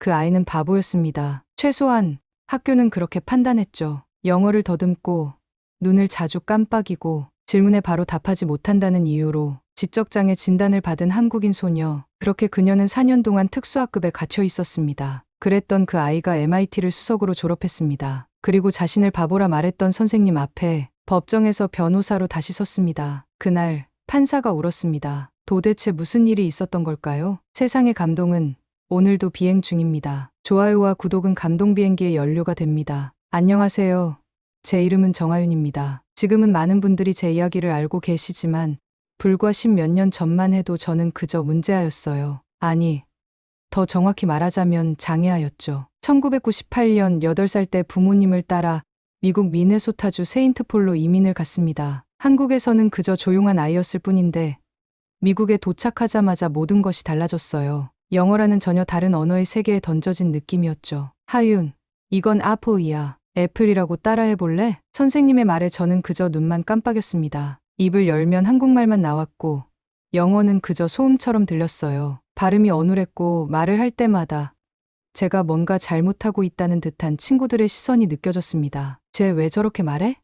그 아이는 바보였습니다. 최소한 학교는 그렇게 판단했죠. 영어를 더듬고 눈을 자주 깜빡이고 질문에 바로 답하지 못한다는 이유로 지적장애 진단을 받은 한국인 소녀. 그렇게 그녀는 4년 동안 특수학급에 갇혀 있었습니다. 그랬던 그 아이가 MIT를 수석으로 졸업했습니다. 그리고 자신을 바보라 말했던 선생님 앞에 법정에서 변호사로 다시 섰습니다. 그날 판사가 울었습니다. 도대체 무슨 일이 있었던 걸까요? 세상의 감동은 오늘도 비행 중입니다. 좋아요와 구독은 감동 비행기의 연료가 됩니다. 안녕하세요. 제 이름은 정하윤입니다. 지금은 많은 분들이 제 이야기를 알고 계시지만 불과 10몇 년 전만 해도 저는 그저 문제아였어요. 아니, 더 정확히 말하자면 장애아였죠. 1998년 8살 때 부모님을 따라 미국 미네소타주 세인트폴로 이민을 갔습니다. 한국에서는 그저 조용한 아이였을 뿐인데 미국에 도착하자마자 모든 것이 달라졌어요. 영어라는 전혀 다른 언어의 세계에 던져진 느낌이었죠. 하윤, 이건 아포이야. 애플이라고 따라해볼래? 선생님의 말에 저는 그저 눈만 깜빡였습니다. 입을 열면 한국말만 나왔고 영어는 그저 소음처럼 들렸어요. 발음이 어눌했고 말을 할 때마다 제가 뭔가 잘못하고 있다는 듯한 친구들의 시선이 느껴졌습니다. 쟤 왜 저렇게 말해?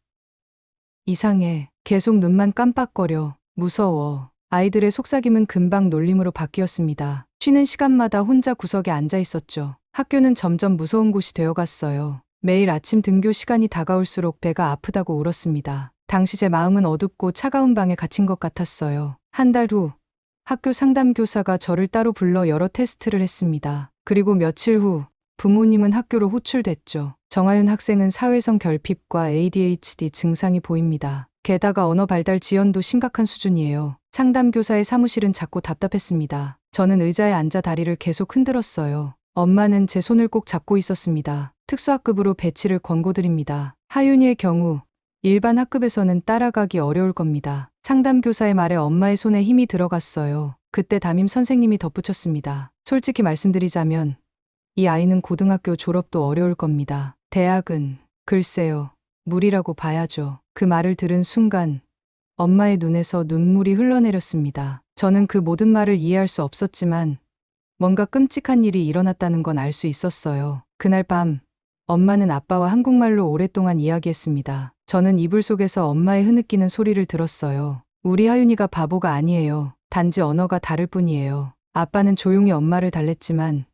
이상해. 계속 눈만 깜빡거려. 무서워. 아이들의 속삭임은 금방 놀림으로 바뀌었습니다. 쉬는 시간마다 혼자 구석에 앉아 있었죠. 학교는 점점 무서운 곳이 되어갔어요. 매일 아침 등교 시간이 다가올수록 배가 아프다고 울었습니다. 당시 제 마음은 어둡고 차가운 방에 갇힌 것 같았어요. 한 달 후 학교 상담교사가 저를 따로 불러 여러 테스트를 했습니다. 그리고 며칠 후 부모님은 학교로 호출됐죠. 정하윤 학생은 사회성 결핍과 ADHD 증상이 보입니다. 게다가 언어 발달 지연도 심각한 수준이에요. 상담교사의 사무실은 작고 답답했습니다. 저는 의자에 앉아 다리를 계속 흔들었어요. 엄마는 제 손을 꼭 잡고 있었습니다. 특수학급으로 배치를 권고드립니다. 하윤이의 경우 일반 학급에서는 따라가기 어려울 겁니다. 상담교사의 말에 엄마의 손에 힘이 들어갔어요. 그때 담임 선생님이 덧붙였습니다. 솔직히 말씀드리자면 이 아이는 고등학교 졸업도 어려울 겁니다. 대학은 글쎄요. 무리라고 봐야죠. 그 말을 들은 순간 엄마의 눈에서 눈물이 흘러내렸습니다. 저는 그 모든 말을 이해할 수 없었지만 뭔가 끔찍한 일이 일어났다는 건 알 수 있었어요. 그날 밤 엄마는 아빠와 한국말로 오랫동안 이야기했습니다. 저는 이불 속에서 엄마의 흐느끼는 소리를 들었어요. 우리 하윤이가 바보가 아니에요. 단지 언어가 다를 뿐이에요. 아빠는 조용히 엄마를 달랬지만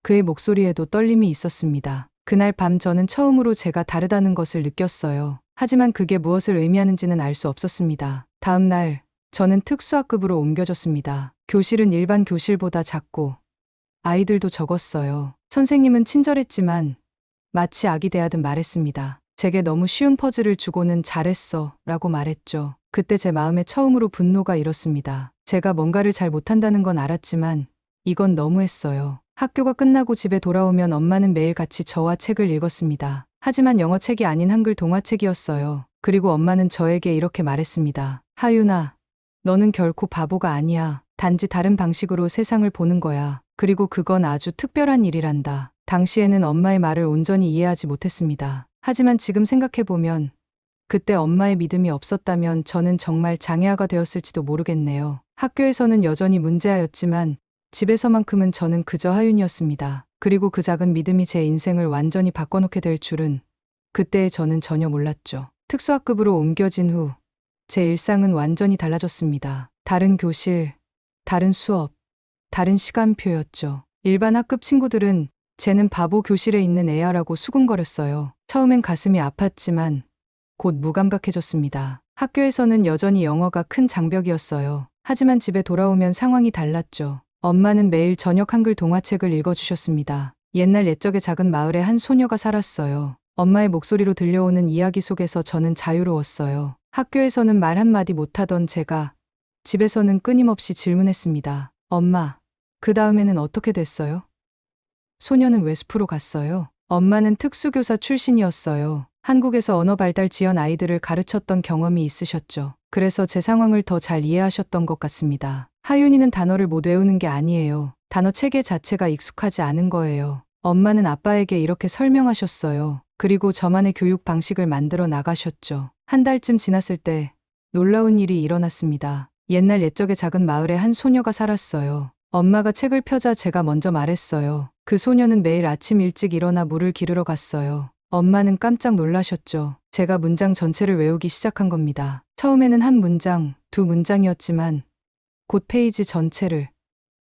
그의 목소리에도 떨림이 있었습니다. 그날 밤 저는 처음으로 제가 다르다는 것을 느꼈어요. 하지만 그게 무엇을 의미하는지는 알 수 없었습니다. 다음 날 저는 특수학급으로 옮겨졌습니다. 교실은 일반 교실보다 작고 아이들도 적었어요. 선생님은 친절했지만 마치 아기 대하듯 말했습니다. 제게 너무 쉬운 퍼즐을 주고는 잘했어 라고 말했죠. 그때 제 마음에 처음으로 분노가 일었습니다. 제가 뭔가를 잘 못한다는 건 알았지만 이건 너무했어요. 학교가 끝나고 집에 돌아오면 엄마는 매일 같이 저와 책을 읽었습니다. 하지만 영어책이 아닌 한글 동화책이었어요. 그리고 엄마는 저에게 이렇게 말했습니다. 하윤아, 너는 결코 바보가 아니야. 단지 다른 방식으로 세상을 보는 거야. 그리고 그건 아주 특별한 일이란다. 당시에는 엄마의 말을 온전히 이해하지 못했습니다. 하지만 지금 생각해보면 그때 엄마의 믿음이 없었다면 저는 정말 장애아가 되었을지도 모르겠네요. 학교에서는 여전히 문제아였지만 집에서만큼은 저는 그저 하윤이었습니다. 그리고 그 작은 믿음이 제 인생을 완전히 바꿔놓게 될 줄은 그때의 저는 전혀 몰랐죠. 특수학급으로 옮겨진 후 제 일상은 완전히 달라졌습니다. 다른 교실, 다른 수업, 다른 시간표였죠. 일반 학급 친구들은 쟤는 바보 교실에 있는 애야라고 수군거렸어요. 처음엔 가슴이 아팠지만 곧 무감각해졌습니다. 학교에서는 여전히 영어가 큰 장벽이었어요. 하지만 집에 돌아오면 상황이 달랐죠. 엄마는 매일 저녁 한글 동화책을 읽어주셨습니다. 옛날 옛적의 작은 마을에 한 소녀가 살았어요. 엄마의 목소리로 들려오는 이야기 속에서 저는 자유로웠어요. 학교에서는 말 한마디 못하던 제가 집에서는 끊임없이 질문했습니다. 엄마, 그 다음에는 어떻게 됐어요? 소녀는 왜 숲으로 갔어요? 엄마는 특수교사 출신이었어요. 한국에서 언어 발달 지연 아이들을 가르쳤던 경험이 있으셨죠. 그래서 제 상황을 더 잘 이해하셨던 것 같습니다. 하윤이는 단어를 못 외우는 게 아니에요. 단어 체계 자체가 익숙하지 않은 거예요. 엄마는 아빠에게 이렇게 설명하셨어요. 그리고 저만의 교육 방식을 만들어 나가셨죠. 한 달쯤 지났을 때 놀라운 일이 일어났습니다. 옛날 옛적의 작은 마을에 한 소녀가 살았어요. 엄마가 책을 펴자 제가 먼저 말했어요. 그 소녀는 매일 아침 일찍 일어나 물을 기르러 갔어요. 엄마는 깜짝 놀라셨죠. 제가 문장 전체를 외우기 시작한 겁니다. 처음에는 한 문장, 두 문장이었지만 곧 페이지 전체를,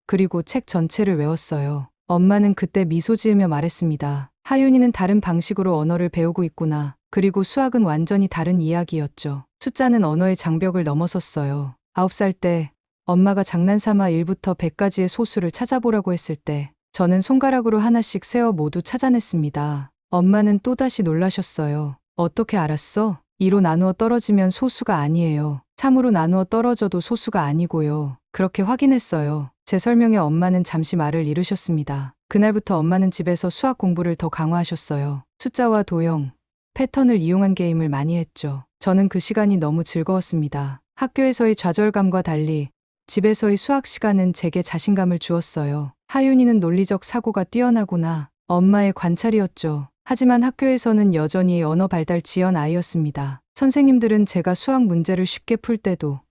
그리고 책 전체를 외웠어요. 엄마는 그때 미소 지으며 말했습니다. 하윤이는 다른 방식으로 언어를 배우고 있구나. 그리고 수학은 완전히 다른 이야기였죠. 숫자는 언어의 장벽을 넘어섰어요. 9살 때 엄마가 장난삼아 1부터 100까지의 소수를 찾아보라고 했을 때 저는 손가락으로 하나씩 세어 모두 찾아냈습니다. 엄마는 또다시 놀라셨어요. 어떻게 알았어? 2로 나누어 떨어지면 소수가 아니에요. 3으로 나누어 떨어져도 소수가 아니고요. 그렇게 확인했어요. 제 설명에 엄마는 잠시 말을 잃으셨습니다. 그날부터 엄마는 집에서 수학 공부를 더 강화하셨어요. 숫자와 도형, 패턴을 이용한 게임을 많이 했죠. 저는 그 시간이 너무 즐거웠습니다. 학교에서의 좌절감과 달리 집에서의 수학 시간은 제게 자신감을 주었어요. 하윤이는 논리적 사고가 뛰어나구나. 엄마의 관찰이었죠. 하지만 학교에서는 여전히 언어 발달 지연 아이였습니다. 선생님들은 제가 수학 문제를 쉽게 풀 때도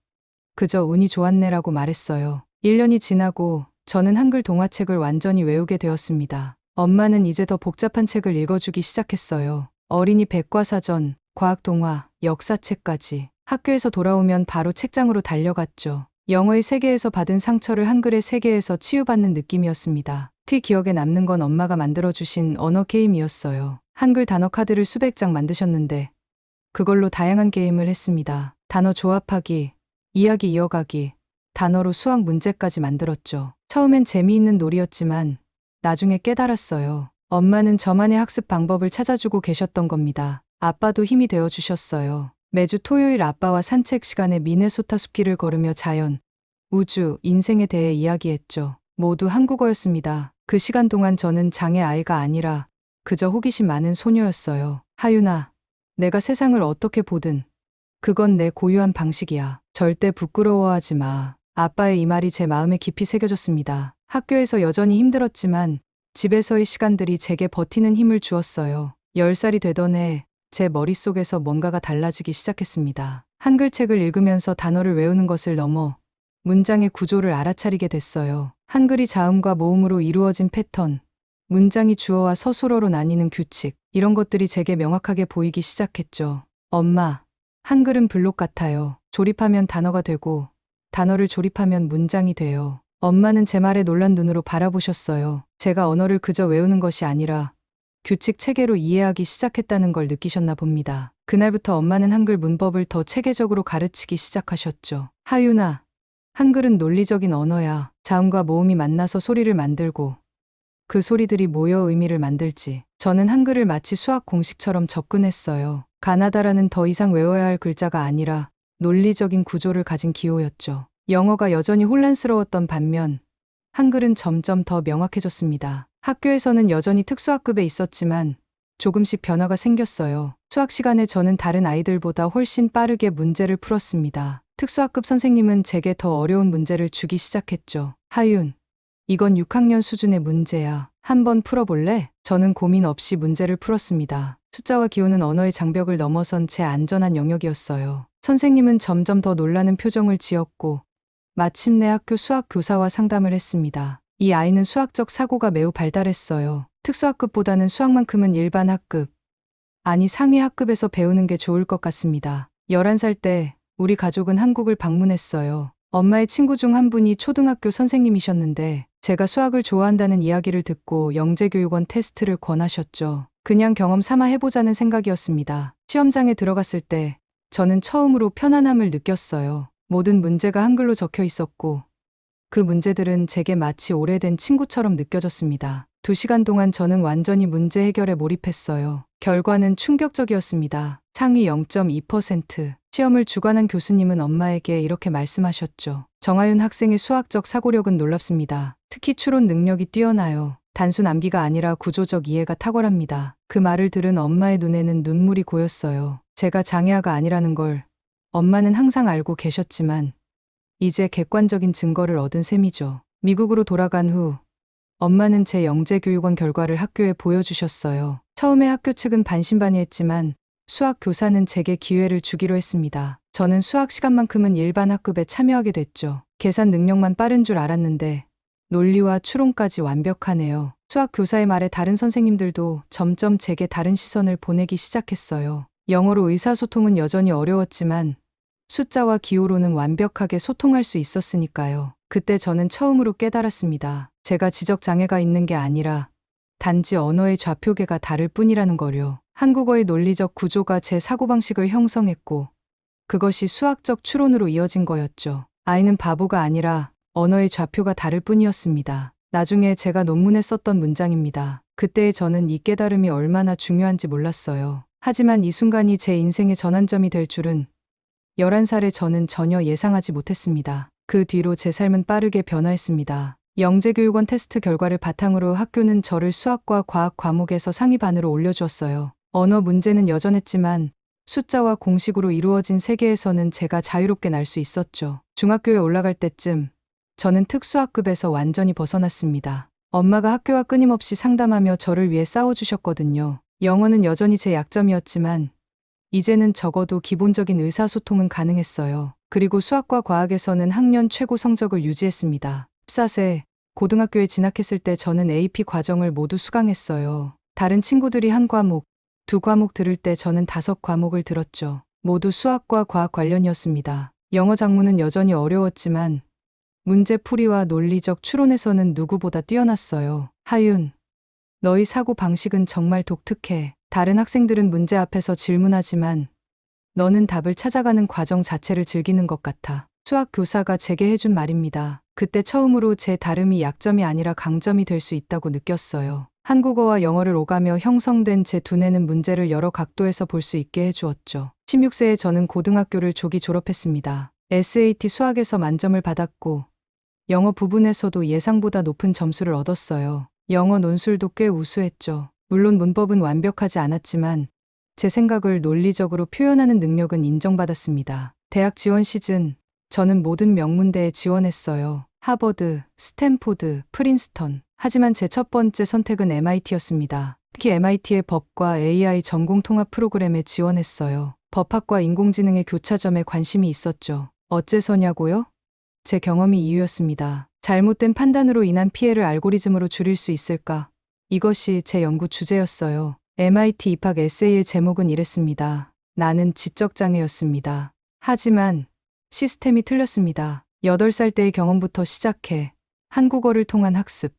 그저 운이 좋았네라고 말했어요. 1년이 지나고 저는 한글 동화책을 완전히 외우게 되었습니다. 엄마는 이제 더 복잡한 책을 읽어주기 시작했어요. 어린이 백과사전, 과학동화, 역사책까지. 학교에서 돌아오면 바로 책장으로 달려갔죠. 영어의 세계에서 받은 상처를 한글의 세계에서 치유받는 느낌이었습니다. 특히 기억에 남는 건 엄마가 만들어주신 언어 게임이었어요. 한글 단어 카드를 수백 장 만드셨는데 그걸로 다양한 게임을 했습니다. 단어 조합하기, 이야기 이어가기, 단어로 수학 문제까지 만들었죠. 처음엔 재미있는 놀이였지만 나중에 깨달았어요. 엄마는 저만의 학습 방법을 찾아주고 계셨던 겁니다. 아빠도 힘이 되어주셨어요. 매주 토요일 아빠와 산책 시간에 미네소타 숲길을 걸으며 자연, 우주, 인생에 대해 이야기했죠. 모두 한국어였습니다. 그 시간 동안 저는 장애 아이가 아니라 그저 호기심 많은 소녀였어요. 하윤아, 내가 세상을 어떻게 보든 그건 내 고유한 방식이야. 절대 부끄러워하지 마. 아빠의 이 말이 제 마음에 깊이 새겨졌습니다. 학교에서 여전히 힘들었지만 집에서의 시간들이 제게 버티는 힘을 주었어요. 10살이 되던 해 제 머릿속에서 뭔가가 달라지기 시작했습니다. 한글책을 읽으면서 단어를 외우는 것을 넘어 문장의 구조를 알아차리게 됐어요. 한글이 자음과 모음으로 이루어진 패턴, 문장이 주어와 서술어로 나뉘는 규칙, 이런 것들이 제게 명확하게 보이기 시작했죠. 엄마, 한글은 블록 같아요. 조립하면 단어가 되고 단어를 조립하면 문장이 돼요. 엄마는 제 말에 놀란 눈으로 바라보셨어요. 제가 언어를 그저 외우는 것이 아니라 규칙 체계로 이해하기 시작했다는 걸 느끼셨나 봅니다. 그날부터 엄마는 한글 문법을 더 체계적으로 가르치기 시작하셨죠. 하윤아, 한글은 논리적인 언어야. 자음과 모음이 만나서 소리를 만들고 그 소리들이 모여 의미를 만들지. 저는 한글을 마치 수학 공식처럼 접근했어요. 가나다라는 더 이상 외워야 할 글자가 아니라 논리적인 구조를 가진 기호였죠. 영어가 여전히 혼란스러웠던 반면 한글은 점점 더 명확해졌습니다. 학교에서는 여전히 특수학급에 있었지만 조금씩 변화가 생겼어요. 수학 시간에 저는 다른 아이들보다 훨씬 빠르게 문제를 풀었습니다. 특수학급 선생님은 제게 더 어려운 문제를 주기 시작했죠. 하윤, 이건 6학년 수준의 문제야. 한번 풀어볼래? 저는 고민 없이 문제를 풀었습니다. 숫자와 기호는 언어의 장벽을 넘어선 제 안전한 영역이었어요. 선생님은 점점 더 놀라는 표정을 지었고 마침내 학교 수학 교사와 상담을 했습니다. 이 아이는 수학적 사고가 매우 발달했어요. 특수학급보다는 수학만큼은 일반 학급, 아니 상위 학급에서 배우는 게 좋을 것 같습니다. 11살 때 우리 가족은 한국을 방문했어요. 엄마의 친구 중 한 분이 초등학교 선생님이셨는데 제가 수학을 좋아한다는 이야기를 듣고 영재교육원 테스트를 권하셨죠. 그냥 경험 삼아 해보자는 생각이었습니다. 시험장에 들어갔을 때 저는 처음으로 편안함을 느꼈어요. 모든 문제가 한글로 적혀 있었고 그 문제들은 제게 마치 오래된 친구처럼 느껴졌습니다. 2시간 동안 저는 완전히 문제 해결에 몰입했어요. 결과는 충격적이었습니다. 상위 0.2%. 시험을 주관한 교수님은 엄마에게 이렇게 말씀하셨죠. 정하윤 학생의 수학적 사고력은 놀랍습니다. 특히 추론 능력이 뛰어나요. 단순 암기가 아니라 구조적 이해가 탁월합니다. 그 말을 들은 엄마의 눈에는 눈물이 고였어요. 제가 장애아가 아니라는 걸 엄마는 항상 알고 계셨지만 이제 객관적인 증거를 얻은 셈이죠. 미국으로 돌아간 후 엄마는 제 영재교육원 결과를 학교에 보여주셨어요. 처음에 학교 측은 반신반의했지만 수학 교사는 제게 기회를 주기로 했습니다. 저는 수학 시간만큼은 일반 학급에 참여하게 됐죠. 계산 능력만 빠른 줄 알았는데 논리와 추론까지 완벽하네요. 수학 교사의 말에 다른 선생님들도 점점 제게 다른 시선을 보내기 시작했어요. 영어로 의사소통은 여전히 어려웠지만 숫자와 기호로는 완벽하게 소통할 수 있었으니까요. 그때 저는 처음으로 깨달았습니다. 제가 지적장애가 있는 게 아니라 단지 언어의 좌표계가 다를 뿐이라는 거요. 한국어의 논리적 구조가 제 사고방식을 형성했고 그것이 수학적 추론으로 이어진 거였죠. 아이는 바보가 아니라 언어의 좌표가 다를 뿐이었습니다. 나중에 제가 논문에 썼던 문장입니다. 그때의 저는 이 깨달음이 얼마나 중요한지 몰랐어요. 하지만 이 순간이 제 인생의 전환점이 될 줄은 11살의 저는 전혀 예상하지 못했습니다. 그 뒤로 제 삶은 빠르게 변화했습니다. 영재교육원 테스트 결과를 바탕으로 학교는 저를 수학과 과학 과목에서 상위반으로 올려주었어요. 언어 문제는 여전했지만 숫자와 공식으로 이루어진 세계에서는 제가 자유롭게 날 수 있었죠. 중학교에 올라갈 때쯤 저는 특수학급에서 완전히 벗어났습니다. 엄마가 학교와 끊임없이 상담하며 저를 위해 싸워주셨거든요. 영어는 여전히 제 약점이었지만 이제는 적어도 기본적인 의사소통은 가능했어요. 그리고 수학과 과학에서는 학년 최고 성적을 유지했습니다. 14세 고등학교에 진학했을 때 저는 AP 과정을 모두 수강했어요. 다른 친구들이 한 과목, 두 과목 들을 때 저는 5과목을 들었죠. 모두 수학과 과학 관련이었습니다. 영어 작문은 여전히 어려웠지만 문제풀이와 논리적 추론에서는 누구보다 뛰어났어요. 하윤, 너희 사고 방식은 정말 독특해. 다른 학생들은 문제 앞에서 질문하지만 너는 답을 찾아가는 과정 자체를 즐기는 것 같아. 수학 교사가 제게 해준 말입니다. 그때 처음으로 제 다름이 약점이 아니라 강점이 될 수 있다고 느꼈어요. 한국어와 영어를 오가며 형성된 제 두뇌는 문제를 여러 각도에서 볼 수 있게 해주었죠. 16세에 저는 고등학교를 조기 졸업했습니다. SAT 수학에서 만점을 받았고 영어 부분에서도 예상보다 높은 점수를 얻었어요. 영어 논술도 꽤 우수했죠. 물론 문법은 완벽하지 않았지만 제 생각을 논리적으로 표현하는 능력은 인정받았습니다. 대학 지원 시즌, 저는 모든 명문대에 지원했어요. 하버드, 스탠포드, 프린스턴. 하지만 제 첫 번째 선택은 MIT였습니다. 특히 MIT의 법과 AI 전공 통합 프로그램에 지원했어요. 법학과 인공지능의 교차점에 관심이 있었죠. 어째서냐고요? 제 경험이 이유였습니다. 잘못된 판단으로 인한 피해를 알고리즘으로 줄일 수 있을까? 이것이 제 연구 주제였어요. MIT 입학 에세이의 제목은 이랬습니다. 나는 지적장애였습니다. 하지만 시스템이 틀렸습니다. 8살 때의 경험부터 시작해 한국어를 통한 학습,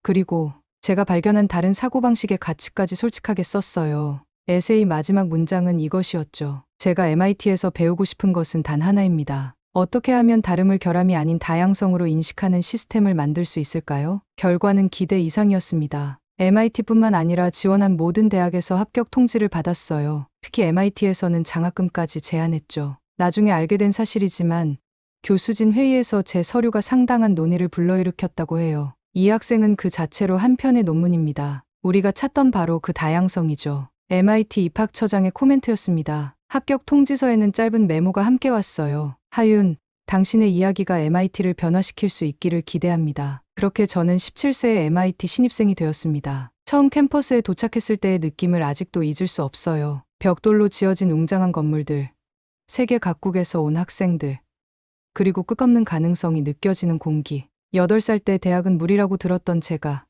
그리고 제가 발견한 다른 사고방식의 가치까지 솔직하게 썼어요. 에세이 마지막 문장은 이것이었죠. 제가 MIT에서 배우고 싶은 것은 단 하나입니다. 어떻게 하면 다름을 결함이 아닌 다양성으로 인식하는 시스템을 만들 수 있을까요? 결과는 기대 이상이었습니다. MIT뿐만 아니라 지원한 모든 대학에서 합격 통지를 받았어요. 특히 MIT에서는 장학금까지 제안했죠. 나중에 알게 된 사실이지만 교수진 회의에서 제 서류가 상당한 논의를 불러일으켰다고 해요. 이 학생은 그 자체로 한 편의 논문입니다. 우리가 찾던 바로 그 다양성이죠. MIT 입학처장의 코멘트였습니다. 합격 통지서에는 짧은 메모가 함께 왔어요. 하윤, 당신의 이야기가 MIT를 변화시킬 수 있기를 기대합니다. 그렇게 저는 17세에 MIT 신입생이 되었습니다. 처음 캠퍼스에 도착했을 때의 느낌을 아직도 잊을 수 없어요. 벽돌로 지어진 웅장한 건물들, 세계 각국에서 온 학생들, 그리고 끝없는 가능성이 느껴지는 공기. 8살 때 대학은 무리라고 들었던 제가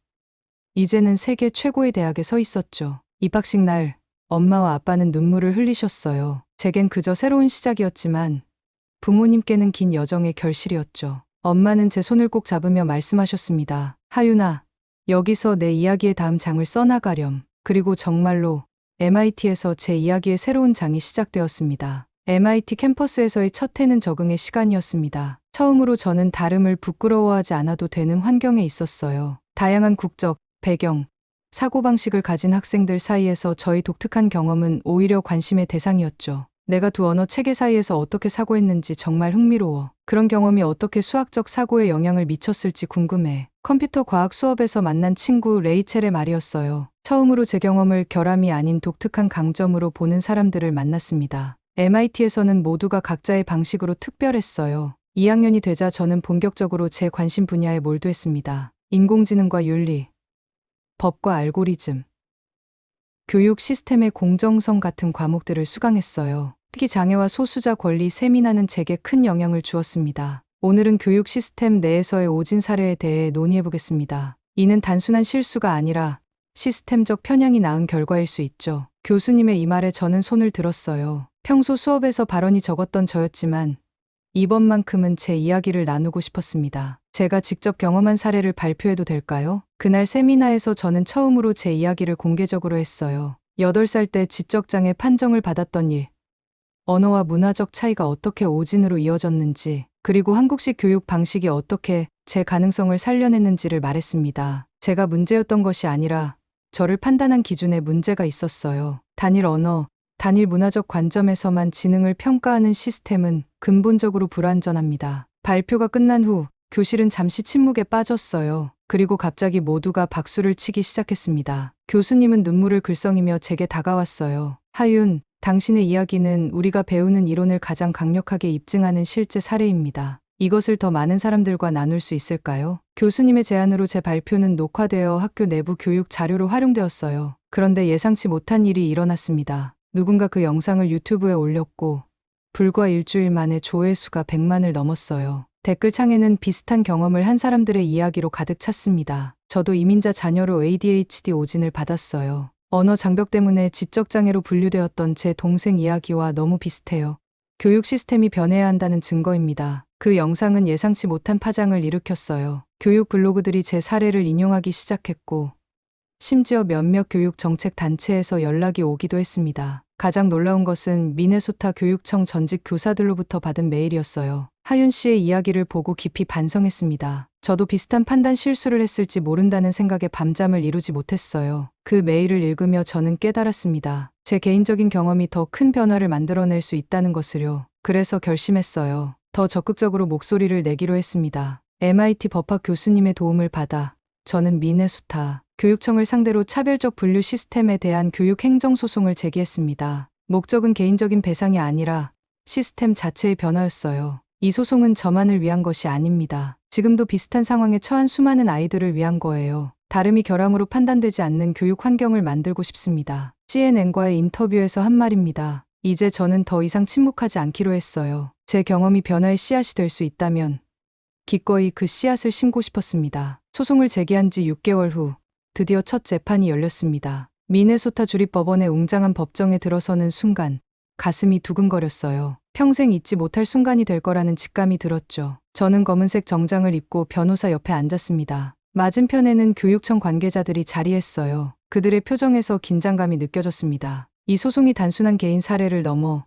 이제는 세계 최고의 대학에 서 있었죠. 입학식 날 엄마와 아빠는 눈물을 흘리셨어요. 제겐 그저 새로운 시작이었지만 부모님께는 긴 여정의 결실이었죠. 엄마는 제 손을 꼭 잡으며 말씀하셨습니다. 하윤아, 여기서 내 이야기의 다음 장을 써나가렴. 그리고 정말로 MIT에서 제 이야기의 새로운 장이 시작되었습니다. MIT 캠퍼스에서의 첫 해는 적응의 시간이었습니다. 처음으로 저는 다름을 부끄러워하지 않아도 되는 환경에 있었어요. 다양한 국적, 배경, 사고방식을 가진 학생들 사이에서 저의 독특한 경험은 오히려 관심의 대상이었죠. 내가 두 언어 체계 사이에서 어떻게 사고했는지 정말 흥미로워. 그런 경험이 어떻게 수학적 사고에 영향을 미쳤을지 궁금해. 컴퓨터 과학 수업에서 만난 친구 레이첼의 말이었어요. 처음으로 제 경험을 결함이 아닌 독특한 강점으로 보는 사람들을 만났습니다. MIT에서는 모두가 각자의 방식으로 특별했어요. 2학년이 되자 저는 본격적으로 제 관심 분야에 몰두했습니다. 인공지능과 윤리, 법과 알고리즘, 교육 시스템의 공정성 같은 과목들을 수강했어요. 특히 장애와 소수자 권리 세미나는 제게 큰 영향을 주었습니다. 오늘은 교육 시스템 내에서의 오진 사례에 대해 논의해보겠습니다. 이는 단순한 실수가 아니라 시스템적 편향이 낳은 결과일 수 있죠. 교수님의 이 말에 저는 손을 들었어요. 평소 수업에서 발언이 적었던 저였지만 이번만큼은 제 이야기를 나누고 싶었습니다. 제가 직접 경험한 사례를 발표해도 될까요? 그날 세미나에서 저는 처음으로 제 이야기를 공개적으로 했어요. 8살 때 지적장애 판정을 받았던 일, 언어와 문화적 차이가 어떻게 오진으로 이어졌는지, 그리고 한국식 교육 방식이 어떻게 제 가능성을 살려냈는지를 말했습니다. 제가 문제였던 것이 아니라 저를 판단한 기준에 문제가 있었어요. 단일 언어, 단일 문화적 관점에서만 지능을 평가하는 시스템은 근본적으로 불완전합니다. 발표가 끝난 후 교실은 잠시 침묵에 빠졌어요. 그리고 갑자기 모두가 박수를 치기 시작했습니다. 교수님은 눈물을 글썽이며 제게 다가왔어요. 하윤, 당신의 이야기는 우리가 배우는 이론을 가장 강력하게 입증하는 실제 사례입니다. 이것을 더 많은 사람들과 나눌 수 있을까요? 교수님의 제안으로 제 발표는 녹화되어 학교 내부 교육 자료로 활용되었어요. 그런데 예상치 못한 일이 일어났습니다. 누군가 그 영상을 유튜브에 올렸고 불과 일주일 만에 조회수가 100만을 넘었어요. 댓글창에는 비슷한 경험을 한 사람들의 이야기로 가득 찼습니다. 저도 이민자 자녀로 ADHD 오진을 받았어요. 언어 장벽 때문에 지적장애로 분류되었던 제 동생 이야기와 너무 비슷해요. 교육 시스템이 변해야 한다는 증거입니다. 그 영상은 예상치 못한 파장을 일으켰어요. 교육 블로그들이 제 사례를 인용하기 시작했고, 심지어 몇몇 교육 정책 단체에서 연락이 오기도 했습니다. 가장 놀라운 것은 미네소타 교육청 전직 교사들로부터 받은 메일이었어요. 하윤 씨의 이야기를 보고 깊이 반성했습니다. 저도 비슷한 판단 실수를 했을지 모른다는 생각에 밤잠을 이루지 못했어요. 그 메일을 읽으며 저는 깨달았습니다. 제 개인적인 경험이 더 큰 변화를 만들어낼 수 있다는 것을요. 그래서 결심했어요. 더 적극적으로 목소리를 내기로 했습니다. MIT 법학 교수님의 도움을 받아 저는 미네소타 교육청을 상대로 차별적 분류 시스템에 대한 교육 행정소송을 제기했습니다. 목적은 개인적인 배상이 아니라 시스템 자체의 변화였어요. 이 소송은 저만을 위한 것이 아닙니다. 지금도 비슷한 상황에 처한 수많은 아이들을 위한 거예요. 다름이 결함으로 판단되지 않는 교육 환경을 만들고 싶습니다. CNN과의 인터뷰에서 한 말입니다. 이제 저는 더 이상 침묵하지 않기로 했어요. 제 경험이 변화의 씨앗이 될 수 있다면 기꺼이 그 씨앗을 심고 싶었습니다. 소송을 제기한 지 6개월 후 드디어 첫 재판이 열렸습니다. 미네소타 주립법원의 웅장한 법정에 들어서는 순간 가슴이 두근거렸어요. 평생 잊지 못할 순간이 될 거라는 직감이 들었죠. 저는 검은색 정장을 입고 변호사 옆에 앉았습니다. 맞은편에는 교육청 관계자들이 자리했어요. 그들의 표정에서 긴장감이 느껴졌습니다. 이 소송이 단순한 개인 사례를 넘어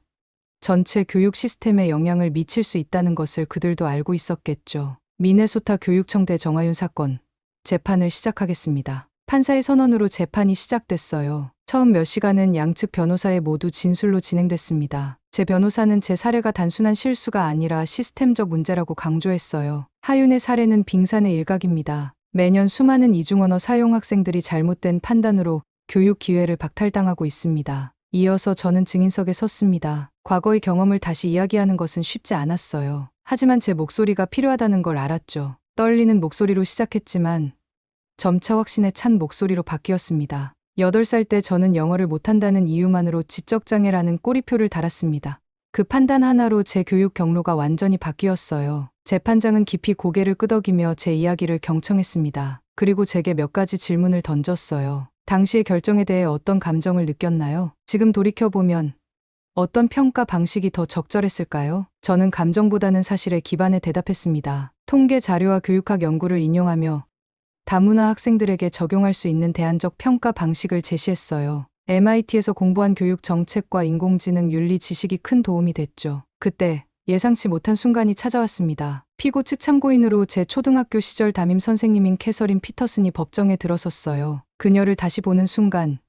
전체 교육 시스템에 영향을 미칠 수 있다는 것을 그들도 알고 있었겠죠. 미네소타 교육청 대 정하윤 사건, 재판을 시작하겠습니다. 판사의 선언으로 재판이 시작됐어요. 처음 몇 시간은 양측 변호사의 모두 진술로 진행됐습니다. 제 변호사는 제 사례가 단순한 실수가 아니라 시스템적 문제라고 강조했어요. 하윤의 사례는 빙산의 일각입니다. 매년 수많은 이중언어 사용 학생들이 잘못된 판단으로 교육 기회를 박탈당하고 있습니다. 이어서 저는 증인석에 섰습니다. 과거의 경험을 다시 이야기하는 것은 쉽지 않았어요. 하지만 제 목소리가 필요하다는 걸 알았죠. 떨리는 목소리로 시작했지만 점차 확신에 찬 목소리로 바뀌었습니다. 8살 때 저는 영어를 못한다는 이유만으로 지적장애라는 꼬리표를 달았습니다. 그 판단 하나로 제 교육 경로가 완전히 바뀌었어요. 재판장은 깊이 고개를 끄덕이며 제 이야기를 경청했습니다. 그리고 제게 몇 가지 질문을 던졌어요. 당시의 결정에 대해 어떤 감정을 느꼈나요? 지금 돌이켜보면 어떤 평가 방식이 더 적절했을까요? 저는 감정보다는 사실에 기반해 대답했습니다. 통계 자료와 교육학 연구를 인용하며 다문화 학생들에게 적용할 수 있는 대안적 평가 방식을 제시했어요. MIT에서 공부한 교육 정책과 인공지능 윤리 지식이 큰 도움이 됐죠. 그때 예상치 못한 순간이 찾아왔습니다. 피고 측 참고인으로 제 초등학교 시절 담임 선생님인 캐서린 피터슨이 법정에 들어섰어요. 그녀를 다시 보는 순간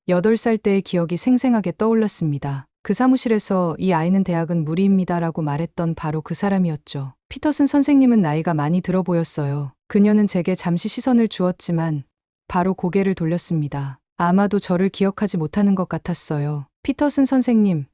8살 때의 기억이 생생하게 떠올랐습니다. 그 사무실에서 이 아이는 대학은 무리입니다라고 말했던 바로 그 사람이었죠. 피터슨 선생님은 나이가 많이 들어 보였어요. 그녀는 제게 잠시 시선을 주었지만 바로 고개를 돌렸습니다. 아마도 저를 기억하지 못하는 것 같았어요. 피터슨 선생님,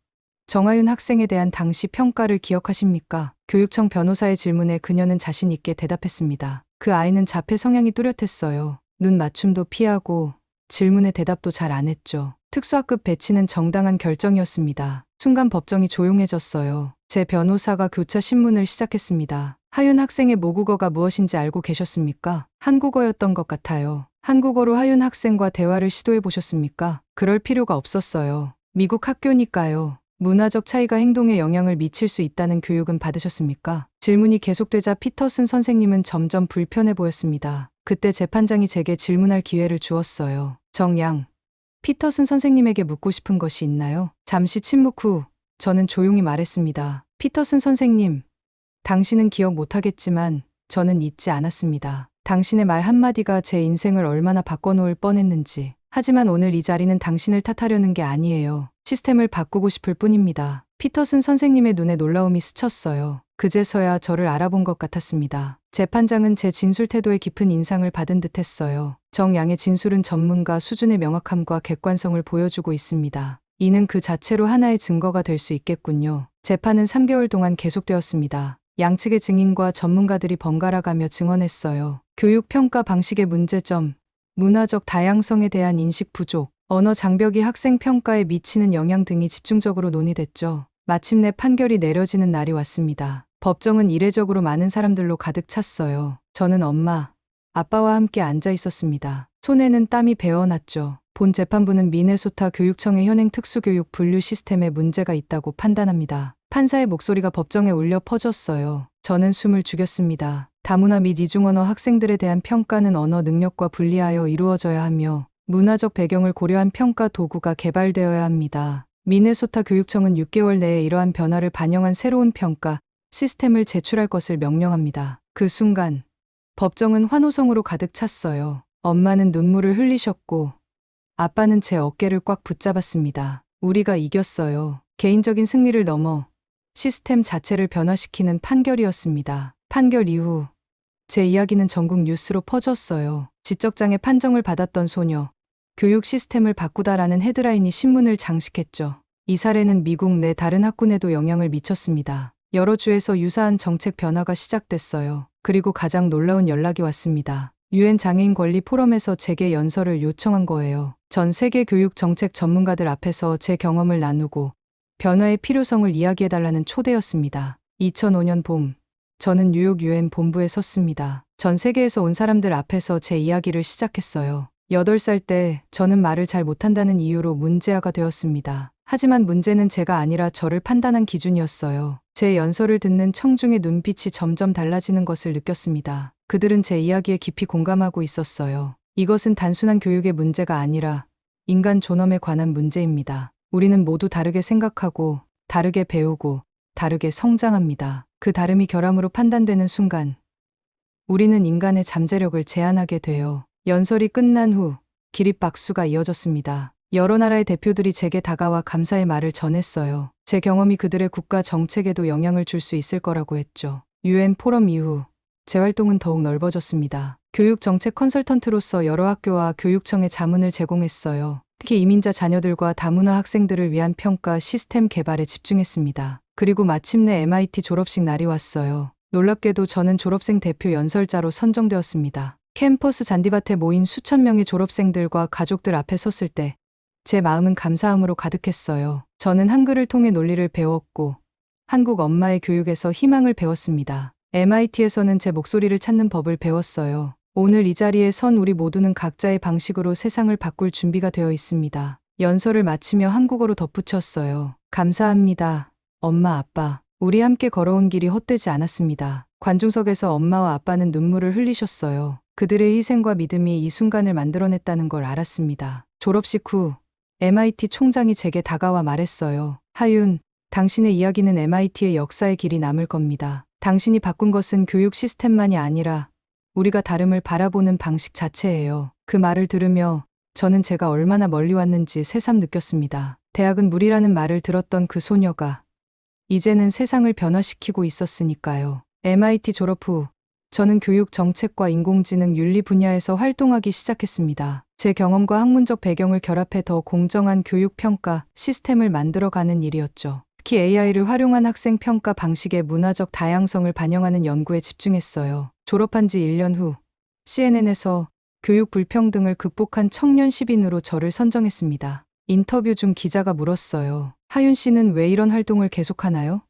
정하윤 학생에 대한 당시 평가를 기억하십니까? 교육청 변호사의 질문에 그녀는 자신 있게 대답했습니다. 그 아이는 자폐 성향이 뚜렷했어요. 눈 맞춤도 피하고 질문에 대답도 잘 안 했죠. 특수학급 배치는 정당한 결정이었습니다. 순간 법정이 조용해졌어요. 제 변호사가 교차 신문을 시작했습니다. 하윤 학생의 모국어가 무엇인지 알고 계셨습니까? 한국어였던 것 같아요. 한국어로 하윤 학생과 대화를 시도해 보셨습니까? 그럴 필요가 없었어요. 미국 학교니까요. 문화적 차이가 행동에 영향을 미칠 수 있다는 교육은 받으셨습니까? 질문이 계속되자 피터슨 선생님은 점점 불편해 보였습니다. 그때 재판장이 제게 질문할 기회를 주었어요. 정양, 피터슨 선생님에게 묻고 싶은 것이 있나요? 잠시 침묵 후 저는 조용히 말했습니다. 피터슨 선생님, 당신은 기억 못하겠지만 저는 잊지 않았습니다. 당신의 말 한마디가 제 인생을 얼마나 바꿔놓을 뻔했는지. 하지만 오늘 이 자리는 당신을 탓하려는 게 아니에요. 시스템을 바꾸고 싶을 뿐입니다. 피터슨 선생님의 눈에 놀라움이 스쳤어요. 그제서야 저를 알아본 것 같았습니다. 재판장은 제 진술 태도에 깊은 인상을 받은 듯했어요. 정양의 진술은 전문가 수준의 명확함과 객관성을 보여주고 있습니다. 이는 그 자체로 하나의 증거가 될 수 있겠군요. 재판은 3개월 동안 계속되었습니다. 양측의 증인과 전문가들이 번갈아가며 증언했어요. 교육평가 방식의 문제점, 문화적 다양성에 대한 인식 부족, 언어 장벽이 학생 평가에 미치는 영향 등이 집중적으로 논의됐죠. 마침내 판결이 내려지는 날이 왔습니다. 법정은 이례적으로 많은 사람들로 가득 찼어요. 저는 엄마, 아빠와 함께 앉아 있었습니다. 손에는 땀이 배어났죠. 본 재판부는 미네소타 교육청의 현행 특수교육 분류 시스템에 문제가 있다고 판단합니다. 판사의 목소리가 법정에 울려 퍼졌어요. 저는 숨을 죽였습니다. 다문화 및 이중언어 학생들에 대한 평가는 언어 능력과 분리하여 이루어져야 하며 문화적 배경을 고려한 평가 도구가 개발되어야 합니다. 미네소타 교육청은 6개월 내에 이러한 변화를 반영한 새로운 평가 시스템을 제출할 것을 명령합니다. 그 순간 법정은 환호성으로 가득 찼어요. 엄마는 눈물을 흘리셨고 아빠는 제 어깨를 꽉 붙잡았습니다. 우리가 이겼어요. 개인적인 승리를 넘어 시스템 자체를 변화시키는 판결이었습니다. 판결 이후 제 이야기는 전국 뉴스로 퍼졌어요. 지적장애 판정을 받았던 소녀, 교육 시스템을 바꾸다라는 헤드라인이 신문을 장식했죠. 이 사례는 미국 내 다른 학군에도 영향을 미쳤습니다. 여러 주에서 유사한 정책 변화가 시작됐어요. 그리고 가장 놀라운 연락이 왔습니다. 유엔 장애인 권리 포럼에서 제게 연설을 요청한 거예요. 전 세계 교육 정책 전문가들 앞에서 제 경험을 나누고 변화의 필요성을 이야기해달라는 초대였습니다. 2005년 봄, 저는 뉴욕 유엔 본부에 섰습니다. 전 세계에서 온 사람들 앞에서 제 이야기를 시작했어요. 8살 때 저는 말을 잘 못한다는 이유로 문제아가 되었습니다. 하지만 문제는 제가 아니라 저를 판단한 기준이었어요. 제 연설을 듣는 청중의 눈빛이 점점 달라지는 것을 느꼈습니다. 그들은 제 이야기에 깊이 공감하고 있었어요. 이것은 단순한 교육의 문제가 아니라 인간 존엄에 관한 문제입니다. 우리는 모두 다르게 생각하고, 다르게 배우고, 다르게 성장합니다. 그 다름이 결함으로 판단되는 순간, 우리는 인간의 잠재력을 제한하게 돼요. 연설이 끝난 후 기립박수가 이어졌습니다. 여러 나라의 대표들이 제게 다가와 감사의 말을 전했어요. 제 경험이 그들의 국가 정책에도 영향을 줄 수 있을 거라고 했죠. 유엔 포럼 이후 제 활동은 더욱 넓어졌습니다. 교육 정책 컨설턴트로서 여러 학교와 교육청에 자문을 제공했어요. 특히 이민자 자녀들과 다문화 학생들을 위한 평가 시스템 개발에 집중했습니다. 그리고 마침내 MIT 졸업식 날이 왔어요. 놀랍게도 저는 졸업생 대표 연설자로 선정되었습니다. 캠퍼스 잔디밭에 모인 수천 명의 졸업생들과 가족들 앞에 섰을 때 제 마음은 감사함으로 가득했어요. 저는 한글을 통해 논리를 배웠고 한국 엄마의 교육에서 희망을 배웠습니다. MIT에서는 제 목소리를 찾는 법을 배웠어요. 오늘 이 자리에 선 우리 모두는 각자의 방식으로 세상을 바꿀 준비가 되어 있습니다. 연설을 마치며 한국어로 덧붙였어요. 감사합니다. 엄마, 아빠. 우리 함께 걸어온 길이 헛되지 않았습니다. 관중석에서 엄마와 아빠는 눈물을 흘리셨어요. 그들의 희생과 믿음이 이 순간을 만들어냈다는 걸 알았습니다. 졸업식 후 MIT 총장이 제게 다가와 말했어요. 하윤, 당신의 이야기는 MIT의 역사의 길이 남을 겁니다. 당신이 바꾼 것은 교육 시스템만이 아니라 우리가 다름을 바라보는 방식 자체예요. 그 말을 들으며 저는 제가 얼마나 멀리 왔는지 새삼 느꼈습니다. 대학은 무리라는 말을 들었던 그 소녀가 이제는 세상을 변화시키고 있었으니까요. MIT 졸업 후 저는 교육 정책과 인공지능 윤리 분야에서 활동하기 시작했습니다. 제 경험과 학문적 배경을 결합해 더 공정한 교육 평가 시스템을 만들어가는 일이었죠. 특히 AI를 활용한 학생 평가 방식의 문화적 다양성을 반영하는 연구에 집중했어요. 졸업한 지 1년 후 CNN에서 교육 불평등을 극복한 청년 10인으로 저를 선정했습니다. 인터뷰 중 기자가 물었어요. 하윤 씨는 왜 이런 활동을 계속하나요?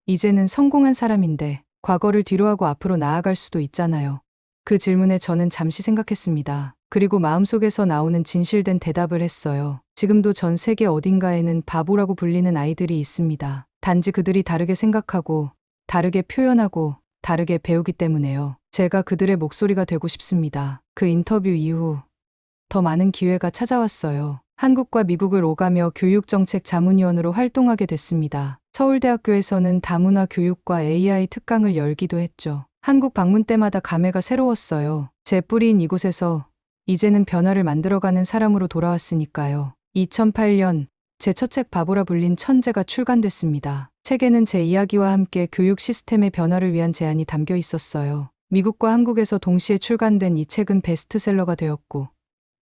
이제는 성공한 사람인데 과거를 뒤로하고 앞으로 나아갈 수도 있잖아요. 그 질문에 저는 잠시 생각했습니다. 그리고 마음속에서 나오는 진실된 대답을 했어요. 지금도 전 세계 어딘가에는 바보라고 불리는 아이들이 있습니다. 단지 그들이 다르게 생각하고, 다르게 표현하고, 다르게 배우기 때문에요. 제가 그들의 목소리가 되고 싶습니다. 그 인터뷰 이후 더 많은 기회가 찾아왔어요. 한국과 미국을 오가며 교육정책 자문위원으로 활동하게 됐습니다. 서울대학교에서는 다문화 교육과 AI 특강을 열기도 했죠. 한국 방문 때마다 감회가 새로웠어요. 제 뿌리인 이곳에서 이제는 변화를 만들어가는 사람으로 돌아왔으니까요. 2008년 제 첫 책 바보라 불린 천재가 출간됐습니다. 책에는 제 이야기와 함께 교육 시스템의 변화를 위한 제안이 담겨 있었어요. 미국과 한국에서 동시에 출간된 이 책은 베스트셀러가 되었고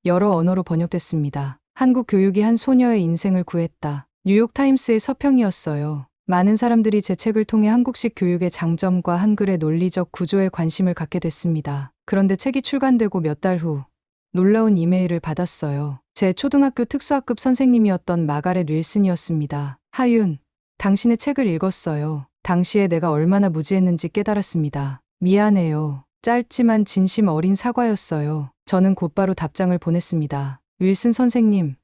여러 언어로 번역됐습니다. 한국 교육이 한 소녀의 인생을 구했다. 뉴욕타임스의 서평이었어요. 많은 사람들이 제 책을 통해 한국식 교육의 장점과 한글의 논리적 구조에 관심을 갖게 됐습니다. 그런데 책이 출간되고 몇 달 후 놀라운 이메일을 받았어요. 제 초등학교 특수학급 선생님이었던 마가렛 윌슨이었습니다. 하윤, 당신의 책을 읽었어요. 당시에 내가 얼마나 무지했는지 깨달았습니다. 미안해요. 짧지만 진심 어린 사과였어요. 저는 곧바로 답장을 보냈습니다. 윌슨 선생님,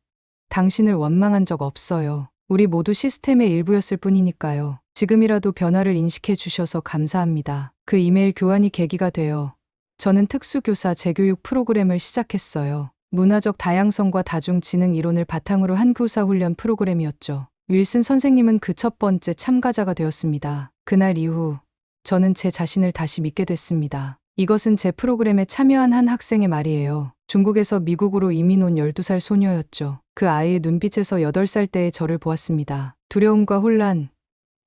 당신을 원망한 적 없어요. 우리 모두 시스템의 일부였을 뿐이니까요. 지금이라도 변화를 인식해 주셔서 감사합니다. 그 이메일 교환이 계기가 되어 저는 특수교사 재교육 프로그램을 시작했어요. 문화적 다양성과 다중지능 이론을 바탕으로 한 교사 훈련 프로그램이었죠. 윌슨 선생님은 그 첫 번째 참가자가 되었습니다. 그날 이후 저는 제 자신을 다시 믿게 됐습니다. 이것은 제 프로그램에 참여한 한 학생의 말이에요. 중국에서 미국으로 이민 온 12살 소녀였죠. 그 아이의 눈빛에서 8살 때의 저를 보았습니다. 두려움과 혼란,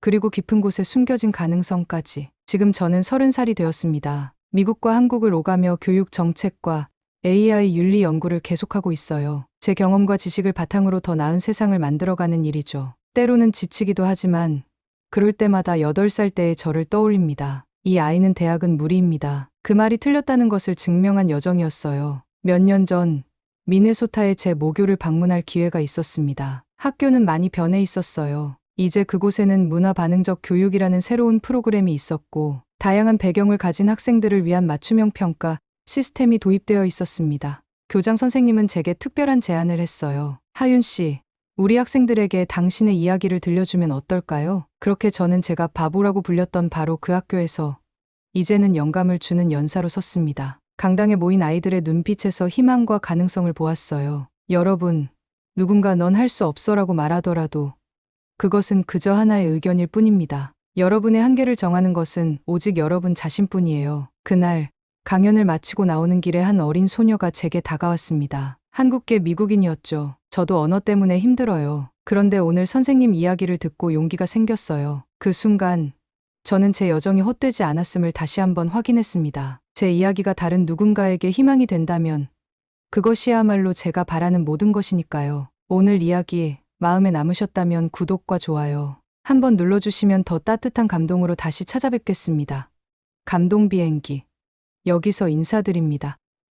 그리고 깊은 곳에 숨겨진 가능성까지. 지금 저는 30살이 되었습니다. 미국과 한국을 오가며 교육 정책과 AI 윤리 연구를 계속하고 있어요. 제 경험과 지식을 바탕으로 더 나은 세상을 만들어가는 일이죠. 때로는 지치기도 하지만 그럴 때마다 8살 때의 저를 떠올립니다. 이 아이는 대학은 무리입니다. 그 말이 틀렸다는 것을 증명한 여정이었어요. 몇 년 전 미네소타에 제 모교를 방문할 기회가 있었습니다. 학교는 많이 변해 있었어요. 이제 그곳에는 문화 반응적 교육이라는 새로운 프로그램이 있었고 다양한 배경을 가진 학생들을 위한 맞춤형 평가 시스템이 도입되어 있었습니다. 교장 선생님은 제게 특별한 제안을 했어요. 하윤 씨, 우리 학생들에게 당신의 이야기를 들려주면 어떨까요? 그렇게 저는 제가 바보라고 불렸던 바로 그 학교에서 이제는 영감을 주는 연사로 섰습니다. 강당에 모인 아이들의 눈빛에서 희망과 가능성을 보았어요. 여러분, 누군가 넌 할 수 없어라고 말하더라도 그것은 그저 하나의 의견일 뿐입니다. 여러분의 한계를 정하는 것은 오직 여러분 자신뿐이에요. 그날 강연을 마치고 나오는 길에 한 어린 소녀가 제게 다가왔습니다. 한국계 미국인이었죠. 저도 언어 때문에 힘들어요. 그런데 오늘 선생님 이야기를 듣고 용기가 생겼어요. 그 순간 저는 제 여정이 헛되지 않았음을 다시 한번 확인했습니다. 제 이야기가 다른 누군가에게 희망이 된다면 그것이야말로 제가 바라는 모든 것이니까요. 오늘 이야기 마음에 남으셨다면 구독과 좋아요 한번 눌러주시면 더 따뜻한 감동으로 다시 찾아뵙겠습니다. 감동 비행기 여기서 인사드립니다.